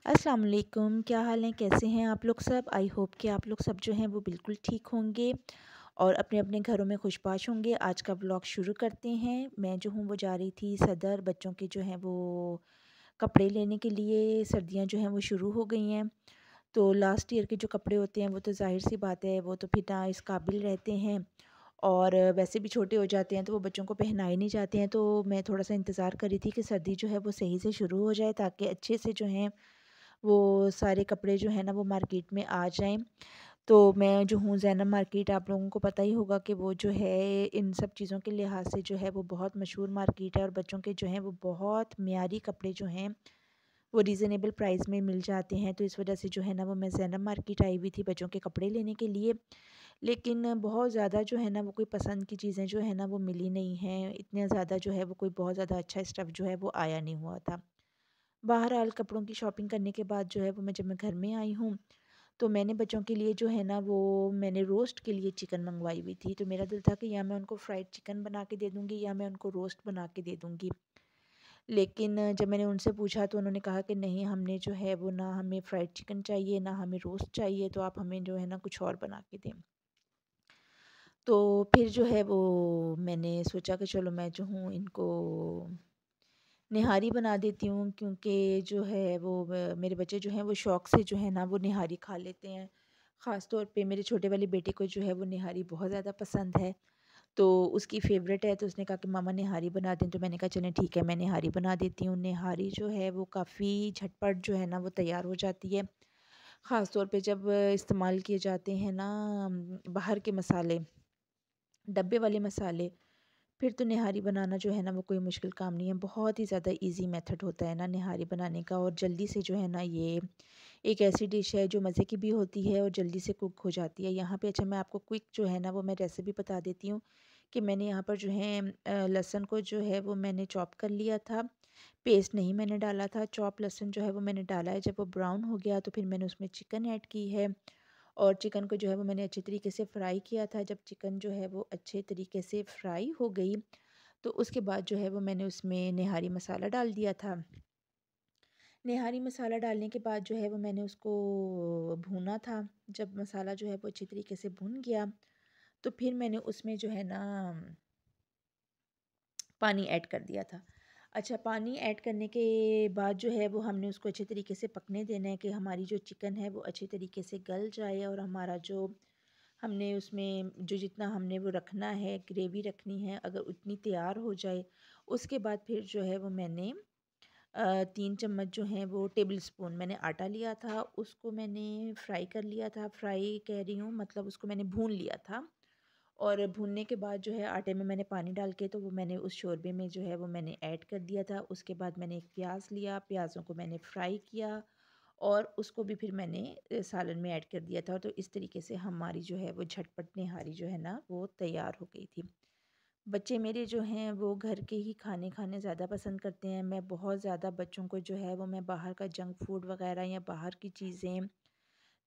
अस्सलाम वालेकुम, क्या हाल है? कैसे हैं आप लोग सब? आई होप कि आप लोग सब जो हैं वो बिल्कुल ठीक होंगे और अपने-अपने घरों में खुशबाश होंगे। आज का व्लॉग शुरू करते हैं। मैं जो हूँ वो जा रही थी सदर, बच्चों के जो हैं वो कपड़े लेने के लिए। सर्दियाँ जो हैं वो शुरू हो गई हैं, तो लास्ट ईयर के जो कपड़े होते हैं वो तो ज़ाहिर-सी बात है वो तो फिर ना इस काबिल रहते हैं और वैसे भी छोटे हो जाते हैं तो वो बच्चों को पहनाए नहीं जाते हैं। तो मैं थोड़ा-सा इंतज़ार कर रही थी कि सर्दी जो है वो सही से शुरू हो जाए ताकि अच्छे से जो हैं वो सारे कपड़े जो हैं ना वो मार्केट में आ जाएँ। तो मैं जो हूँ ज़ैनब मार्केट, आप लोगों को पता ही होगा कि वो जो है इन सब चीज़ों के लिहाज से जो है वो बहुत मशहूर मार्केट है और बच्चों के जो हैं वो बहुत मियारी कपड़े जो हैं वो रीज़नेबल प्राइस में मिल जाते हैं। तो इस वजह से जो है ना वो मैं ज़ैनब मार्केट आई हुई थी बच्चों के कपड़े लेने के लिए। लेकिन बहुत ज़्यादा जो है ना वो कोई पसंद की चीज़ें जो है ना वो मिली नहीं हैं। इतने ज़्यादा जो है वो कोई बहुत ज़्यादा अच्छा स्टफ़ जो है वो आया नहीं हुआ था। बहरहाल कपड़ों की शॉपिंग करने के बाद जो है वो मैं जब मैं घर में आई हूँ, तो मैंने बच्चों के लिए जो है ना वो मैंने रोस्ट के लिए चिकन मँगवाई हुई थी। तो मेरा दिल था कि या मैं उनको फ्राइड चिकन बना के दे दूँगी या मैं उनको रोस्ट बना के दे दूँगी। लेकिन जब मैंने उनसे पूछा तो उन्होंने कहा कि नहीं, हमने जो है वो ना हमें फ्राइड चिकन चाहिए, ना हमें रोस्ट चाहिए, तो आप हमें जो है ना कुछ और बना के दें। तो फिर जो है वो मैंने सोचा कि चलो मैं जो हूँ इनको निहारी बना देती हूँ, क्योंकि जो है वो मेरे बच्चे जो हैं वो शौक़ से जो है ना वो निहारी खा लेते हैं। ख़ास तौर पे मेरे छोटे वाले बेटे को जो है वो निहारी बहुत ज़्यादा पसंद है, तो उसकी फ़ेवरेट है। तो उसने कहा कि मामा निहारी बना दें, तो मैंने कहा चलें ठीक है, मैं निहारी बना देती हूँ। निहारी जो है वो काफ़ी झटपट जो है ना वो तैयार हो जाती है। ख़ास तौर पे जब इस्तेमाल किए जाते हैं ना बाहर के मसाले, डब्बे वाले मसाले, फिर तो निहारी बनाना जो है ना वो कोई मुश्किल काम नहीं है। बहुत ही ज़्यादा ईज़ी मेथड होता है ना निहारी बनाने का, और जल्दी से जो है ना ये एक ऐसी डिश है जो मज़े की भी होती है और जल्दी से कुक हो जाती है। यहाँ पे अच्छा मैं आपको क्विक जो है ना वो मैं रेसिपी बता देती हूँ कि मैंने यहाँ पर जो है लहसुन को जो है वो मैंने चॉप कर लिया था। पेस्ट नहीं मैंने डाला था, चॉप लहसुन जो है वो मैंने डाला है। जब वो ब्राउन हो गया तो फिर मैंने उसमें चिकन ऐड की है और चिकन को जो है वो मैंने अच्छे तरीके से फ्राई किया था। जब चिकन जो है वो अच्छे तरीके से फ्राई हो गई, तो उसके बाद जो है वो मैंने उसमें निहारी मसाला डाल दिया था। निहारी मसाला डालने के बाद जो है वो मैंने उसको भूना था। जब मसाला जो है वो अच्छी तरीके से भुन गया, तो फिर मैंने उसमें जो है ना पानी ऐड कर दिया था। अच्छा, पानी ऐड करने के बाद जो है वो हमने उसको अच्छे तरीके से पकने देना है कि हमारी जो चिकन है वो अच्छे तरीके से गल जाए और हमारा जो हमने उसमें जो जितना हमने वो रखना है, ग्रेवी रखनी है, अगर उतनी तैयार हो जाए, उसके बाद फिर जो है वो मैंने 3 चम्मच जो हैं वो टेबल स्पून मैंने आटा लिया था, उसको मैंने फ्राई कर लिया था। फ्राई कह रही हूँ मतलब उसको मैंने भून लिया था और भूनने के बाद जो है आटे में मैंने पानी डाल के तो वो मैंने उस शोरबे में जो है वो मैंने ऐड कर दिया था। उसके बाद मैंने एक प्याज लिया, प्याज़ों को मैंने फ्राई किया और उसको भी फिर मैंने सालन में ऐड कर दिया था। तो इस तरीके से हमारी जो है वो झटपट निहारी जो है ना वो तैयार हो गई थी। बच्चे मेरे जो हैं वो घर के ही खाने खाने ज़्यादा पसंद करते हैं। मैं बहुत ज़्यादा बच्चों को जो है वो मैं बाहर का जंक फूड वग़ैरह या बाहर की चीज़ें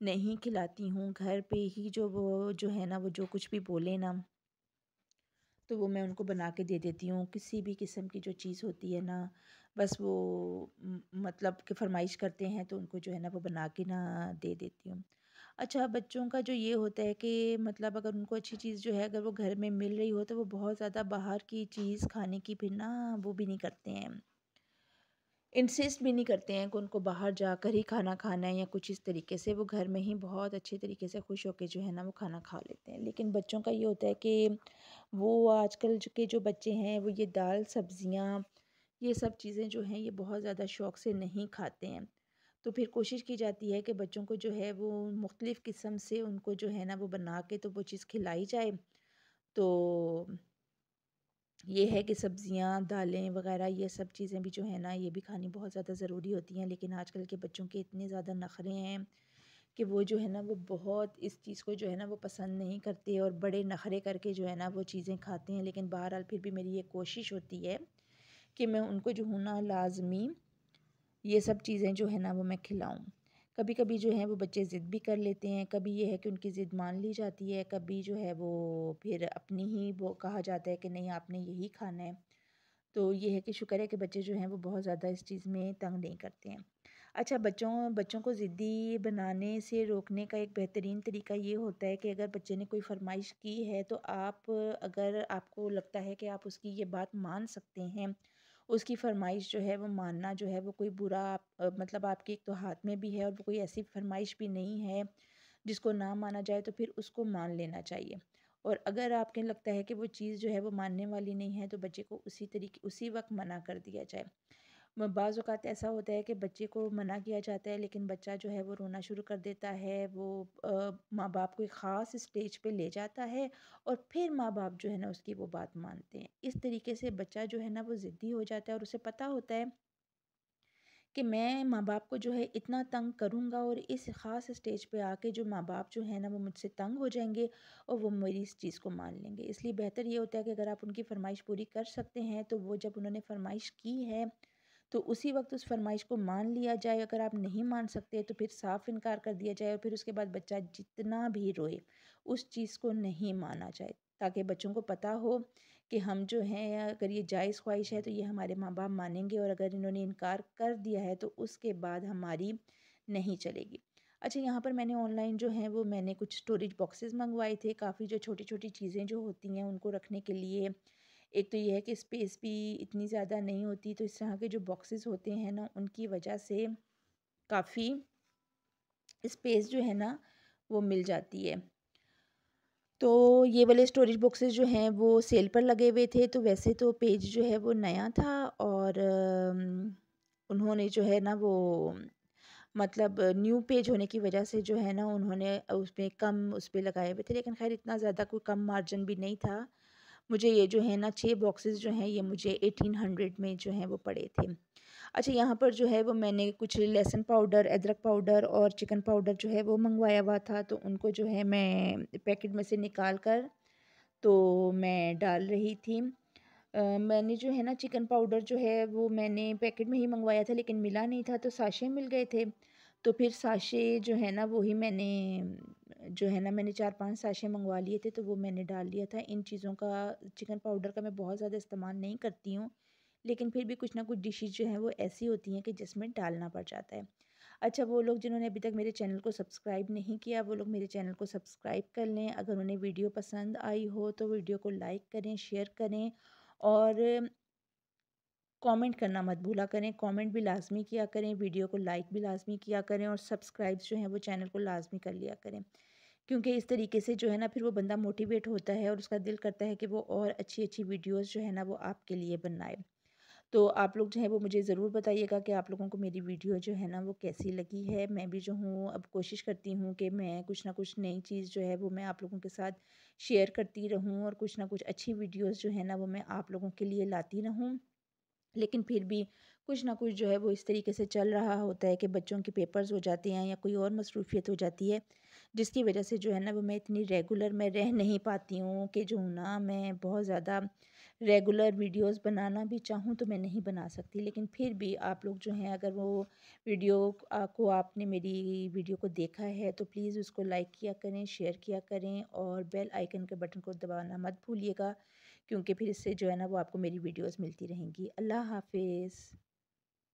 नहीं खिलाती हूँ। घर पे ही जो वो जो है ना वो जो कुछ भी बोले ना, तो वो मैं उनको बना के दे देती हूँ। किसी भी किस्म की जो चीज़ होती है ना, बस वो मतलब कि फ़रमाइश करते हैं तो उनको जो है ना वो बना के ना दे देती हूँ। अच्छा, बच्चों का जो ये होता है कि मतलब अगर उनको अच्छी चीज़ जो है अगर वो घर में मिल रही हो तो वो बहुत ज़्यादा बाहर की चीज़ खाने की फिर ना वो भी नहीं करते हैं। इंसिस्ट भी नहीं करते हैं कि उनको बाहर जाकर ही खाना खाना है या कुछ इस तरीके से। वो घर में ही बहुत अच्छे तरीके से खुश होके जो है ना वो खाना खा लेते हैं। लेकिन बच्चों का ये होता है कि वो आजकल के जो बच्चे हैं वो ये दाल, सब्ज़ियाँ, ये सब चीज़ें जो हैं ये बहुत ज़्यादा शौक़ से नहीं खाते हैं। तो फिर कोशिश की जाती है कि बच्चों को जो है वो मुख्तलिफ़ किस्म से उनको जो है ना वो बना के तो वो चीज़ खिलाई जाए। तो ये है कि सब्ज़ियाँ, दालें वग़ैरह ये सब चीज़ें भी जो है ना ये भी खानी बहुत ज़्यादा ज़रूरी होती हैं। लेकिन आजकल के बच्चों के इतने ज़्यादा नख़रे हैं कि वो जो है ना वो बहुत इस चीज़ को जो है ना वो पसंद नहीं करते और बड़े नख़रे करके जो है ना वो चीज़ें खाते हैं। लेकिन बहरहाल फिर भी मेरी ये कोशिश होती है कि मैं उनको जो हूँ ना लाज़मी ये सब चीज़ें जो है ना वो मैं खिलाऊँ। कभी-कभी जो है वो बच्चे ज़िद भी कर लेते हैं, कभी ये है कि उनकी ज़िद मान ली जाती है, कभी जो है वो फिर अपनी ही वो कहा जाता है कि नहीं आपने यही खाना है। तो ये है कि शुक्र है कि बच्चे जो हैं वो बहुत ज़्यादा इस चीज़ में तंग नहीं करते हैं। अच्छा, बच्चों बच्चों को ज़िद्दी बनाने से रोकने का एक बेहतरीन तरीका ये होता है कि अगर बच्चे ने कोई फ़रमाइश की है तो आप, अगर आपको लगता है कि आप उसकी ये बात मान सकते हैं, उसकी फ़रमाइश जो है वो मानना जो है वो कोई बुरा मतलब आपके एक तो हाथ में भी है और वो कोई ऐसी फ़रमाइश भी नहीं है जिसको ना माना जाए, तो फिर उसको मान लेना चाहिए। और अगर आपको लगता है कि वो चीज़ जो है वो मानने वाली नहीं है, तो बच्चे को उसी वक़्त मना कर दिया जाए। बाज़ औक़ात ऐसा होता है कि बच्चे को मना किया जाता है लेकिन बच्चा जो है वो रोना शुरू कर देता है। वो माँ-बाप को एक ख़ास स्टेज पे ले जाता है और फिर माँ-बाप जो है ना उसकी वो बात मानते हैं। इस तरीके से बच्चा जो है ना वो ज़िद्दी हो जाता है और उसे पता होता है कि मैं माँ-बाप को जो है इतना तंग करूँगा और इस ख़ास स्टेज पे आके जो माँ-बाप जो है ना वो मुझसे तंग हो जाएँगे और वो मेरी इस चीज़ को मान लेंगे। इसलिए बेहतर ये होता है कि अगर आप उनकी फ़रमाइश पूरी कर सकते हैं तो वो जब उन्होंने फ़रमाइश की है तो उसी वक़्त उस फ़रमाइश को मान लिया जाए। अगर आप नहीं मान सकते तो फिर साफ़ इनकार कर दिया जाए और फिर उसके बाद बच्चा जितना भी रोए, उस चीज़ को नहीं माना जाए। ताकि बच्चों को पता हो कि हम जो हैं, अगर ये जायज़ ख़्वाहिश है तो ये हमारे माँ-बाप मानेंगे और अगर इन्होंने इनकार कर दिया है तो उसके बाद हमारी नहीं चलेगी। अच्छा, यहाँ पर मैंने ऑनलाइन जो है वो मैंने कुछ स्टोरेज बॉक्सेस मँगवाए थे, काफ़ी जो छोटी-छोटी चीज़ें जो होती हैं उनको रखने के लिए। एक तो ये है कि स्पेस भी इतनी ज़्यादा नहीं होती, तो इस तरह के जो बॉक्सेस होते हैं ना उनकी वजह से काफ़ी स्पेस जो है ना वो मिल जाती है। तो ये वाले स्टोरेज बॉक्सेस जो हैं वो सेल पर लगे हुए थे, तो वैसे तो पेज जो है वो नया था और उन्होंने जो है ना वो मतलब न्यू पेज होने की वजह से जो है ना उन्होंने उसमें कम उस पे लगाए हुए थे, लेकिन ख़ैर इतना ज़्यादा कोई कम मार्जिन भी नहीं था। मुझे ये जो है ना 6 बॉक्सेस जो हैं ये मुझे 1800 में जो हैं वो पड़े थे। अच्छा, यहाँ पर जो है वो मैंने कुछ लहसुन पाउडर, अदरक पाउडर और चिकन पाउडर जो है वो मँगवाया हुआ था, तो उनको जो है मैं पैकेट में से निकाल कर तो मैं डाल रही थी। मैंने जो है ना चिकन पाउडर जो है वो मैंने पैकेट में ही मँगवाया था लेकिन मिला नहीं था, तो साशे मिल गए थे। तो फिर साशे जो है ना वो ही मैंने जो है ना मैंने 4-5 साशे मँगवा लिए थे, तो वो मैंने डाल लिया था। इन चीज़ों का, चिकन पाउडर का मैं बहुत ज़्यादा इस्तेमाल नहीं करती हूँ, लेकिन फिर भी कुछ ना कुछ डिशेज़ जो हैं वो ऐसी होती हैं कि जिसमें डालना पड़ जाता है। अच्छा, वो लोग जिन्होंने अभी तक मेरे चैनल को सब्सक्राइब नहीं किया, वो लोग मेरे चैनल को सब्सक्राइब कर लें। अगर उन्हें वीडियो पसंद आई हो तो वीडियो को लाइक करें, शेयर करें और कमेंट करना मत भूला करें। कमेंट भी लाज़मी किया करें, वीडियो को लाइक भी लाज़मी किया करें और सब्सक्राइब जो हैं वो चैनल को लाज़मी कर लिया करें। क्योंकि इस तरीके से जो है ना फिर वो बंदा मोटिवेट होता है और उसका दिल करता है कि वो और अच्छी-अच्छी वीडियोज़ जो है ना वो आपके लिए बनाए। तो आप लोग जो हैं वो मुझे ज़रूर बताइएगा कि आप लोगों को मेरी वीडियो जो है ना वो कैसी लगी है। मैं भी जो हूँ अब कोशिश करती हूँ कि मैं कुछ ना कुछ नई चीज़ जो है वो मैं आप लोगों के साथ शेयर करती रहूँ और कुछ ना कुछ अच्छी वीडियोज़ जो है ना वो मैं आप लोगों के लिए लाती रहूँ। लेकिन फिर भी कुछ ना कुछ जो है वो इस तरीके से चल रहा होता है कि बच्चों के पेपर्स हो जाते हैं या कोई और मसरूफ़ियत हो जाती है, जिसकी वजह से जो है ना वो मैं इतनी रेगुलर मैं रह नहीं पाती हूँ कि जो ना मैं बहुत ज़्यादा रेगुलर वीडियोस बनाना भी चाहूँ तो मैं नहीं बना सकती। लेकिन फिर भी आप लोग जो हैं, अगर वो वीडियो को आपने मेरी वीडियो को देखा है तो प्लीज़ उसको लाइक किया करें, शेयर किया करें और बेल आइकन के बटन को दबाना मत भूलिएगा, क्योंकि फिर इससे जो है ना वो आपको मेरी वीडियोस मिलती रहेंगी। अल्लाह हाफ़िज़।